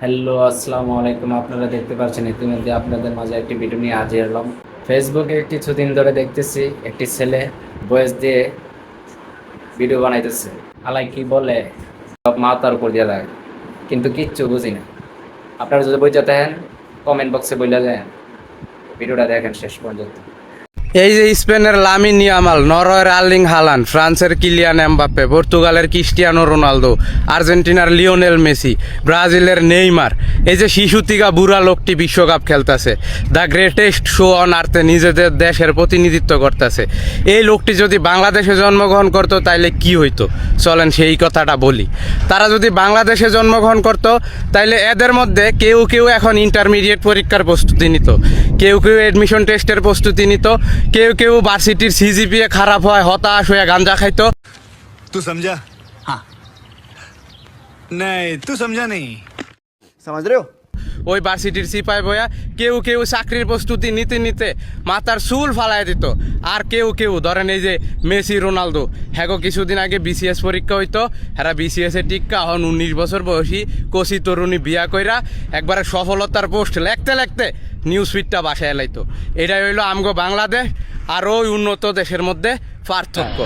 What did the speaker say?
Hello, আসসালামু আলাইকুম। আপনারা দেখতে পাচ্ছেন ইতিমধ্যে আপনাদের মাঝে একটি ভিডিও নিয়ে হাজির হলাম। ফেসবুকে কিছুদিন ধরে দেখতেছি একটি ছেলে ভয়েস দিয়ে ভিডিও বানাইতেছে। আলাই কি বলে সব মাথার উপর দিয়ে লাগে, কিন্তু কিচ্ছু বুঝি না। আপনারা যদি বইতে দেখেন কমেন্ট বক্সে বলে দেন, ভিডিওটা দেখেন শেষ পর্যন্ত। এই যে স্পেনের লামিন ইয়ামাল, নরওয়ের আর্লিং হালান্ড, ফ্রান্সের কিলিয়ান এমবাপ্পে, পর্তুগালের ক্রিস্টিয়ানো রোনালদো, আর্জেন্টিনার লিওনেল মেসি, ব্রাজিলের নেইমার, এই যে শিশু থেকে বুড়া লোকটি বিশ্বকাপ খেলতেছে, দ্য গ্রেটেস্ট শো অন আর্থে নিজেদের দেশের প্রতিনিধিত্ব করতেছে। এই লোকটি যদি বাংলাদেশে জন্মগ্রহণ করতো তাইলে কি হইতো, চলেন সেই কথাটা বলি। তারা যদি বাংলাদেশে জন্মগ্রহণ করতো তাইলে এদের মধ্যে কেউ কেউ এখন ইন্টারমিডিয়েট পরীক্ষার প্রস্তুতি নিত, কেউ কেউ এডমিশন টেস্টের প্রস্তুতি নিত, কেউ কেউ ভার্সিটির সিজিপিএ খারাপ হয় হতাশ হয়ে গাঞ্জা খাইতো। तू समझा? हाँ। नहीं, तू समझा नहीं। समझ रहे हो? ওই ভার্সিটির সিপাই বয়া কেউ কেউ চাকরির প্রস্তুতি নিতে নিতে মাথার চুল ফালাই দিত। আর কেউ কেউ ধরেন এই যে মেসি রোনালদো, হ্যাঁ কিছুদিন আগে বিসিএস পরীক্ষা হইতো, হ্যাঁ বিসিএস এ টিক্কা হন 19 বছর বয়সী কচি তরুণী বিয়া কইরা একবারে সফলতার পোস্ট লেখতে লেখতে নিউজ ফিডটা বাসায় এলাইতো। এটাই হইলো আমগো বাংলাদেশ আর ওই উন্নত দেশের মধ্যে পার্থক্য।